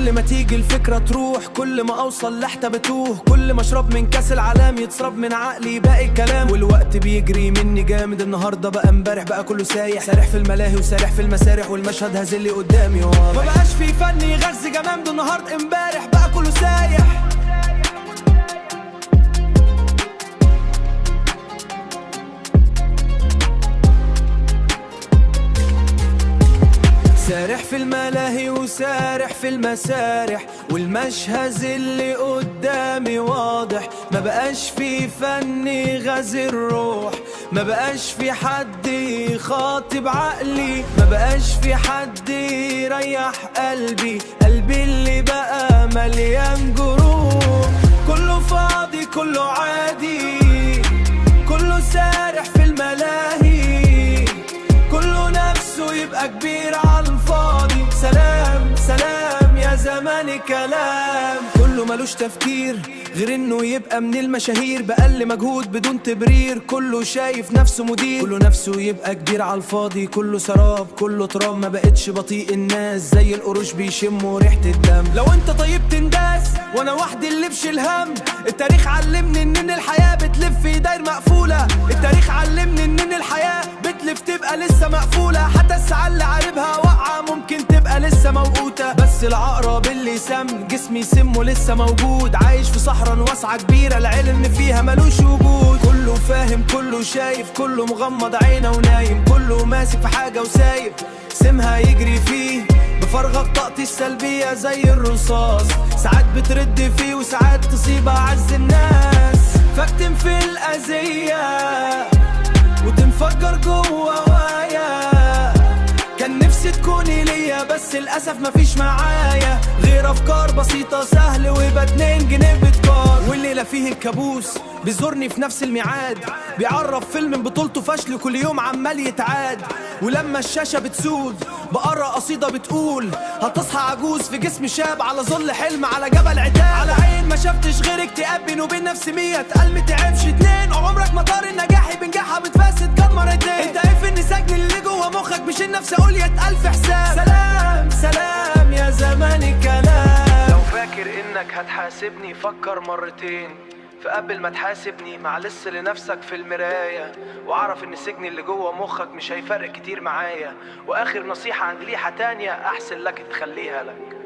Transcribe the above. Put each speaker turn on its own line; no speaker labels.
كل ما تيجي الفكرة تروح، كل ما اوصل لحتة بتوه، كل ما اشرب من كاس العالم يتسرب من عقلي باقي الكلام. والوقت بيجري مني جامد، النهارده بقى امبارح بقى كله سايح، سارح في الملاهي وسارح في المسارح، والمشهد هزلي قدامي واضح. ما بقاش في فن يغذي جمام، ده النهارده امبارح بقى كله سايح. سارح في الملاهي وسارح في المسارح، والمشهد اللي قدامي واضح. ما بقاش في فن غازي الروح، ما بقاش في حد يخاطب عقلي، ما بقاش في حد يريح قلبي اللي بقى مليان جروح. كله فاضي كله عادي، كله سارح في الملاهي، كله نفسه يبقى كبير على الفاضي. سلام سلام يا زمان كلام، كله ملوش تفكير غير انه يبقى من المشاهير، بأقل مجهود بدون تبرير. كله شايف نفسه مدير، كله نفسه يبقى كبير على الفاضي. كله سراب كله تراب، ما بقتش بطيء الناس زي القروش بيشموا ريحة الدم. لو انت طيب تنداس وانا وحدي اللي بشيل هم. التاريخ علمني ان الحياة بتلف في داير مقفولة، التاريخ علمني ان الحياة بتلف تبقى لسه مقفولة. حتى الساعة اللي عاربها واقعة ممكن تبقى لسه موقوتة، بس العقرب اللي سم جسمي سمه لسه موجود. عايش في صحراء واسعة كبيرة، العلم فيها ملوش وجود. كله فاهم كله شايف، كله مغمض عينه ونايم، كله ماسك في حاجة وسايب سمها يجري فيه. بفرغك طاقتي السلبية زي الرصاص، ساعات بترد فيه وساعات تصيب أعز الناس. فاكتم في الأذية وتنفجر جوا هوايا. كان نفسي تكوني ليا بس للأسف مفيش معايا غير أفكار بسيطة سهل ويبقى 2 جنيه بتكار. والليلة فيه الكابوس بيزورني في نفس الميعاد، بيعرف فيلم من بطولته فشل كل يوم عمال يتعاد. ولما الشاشة بتسود بقرا قصيدة بتقول هتصحى عجوز في جسم شاب على ظل حلم على جبل عتاب. على عين ما شفتش غير اكتئاب، بينه وبين نفسي 100 قلب متعبش 2. عمرك ما طار النجاحي بنجاحها بتفاسد كان مرتين. انت عارف ان سجن اللي جوه مخك مش النفس اقول 100,000 حساب. سلام سلام يا زمان كلام. لو فاكر انك هتحاسبني فكر مرتين، فقبل ما تحاسبني معلش لنفسك في المراية، واعرف ان السجن اللي جوه مخك مش هيفرق كتير معايا. واخر نصيحة عندي ليها تانية احسن لك تخليها لك.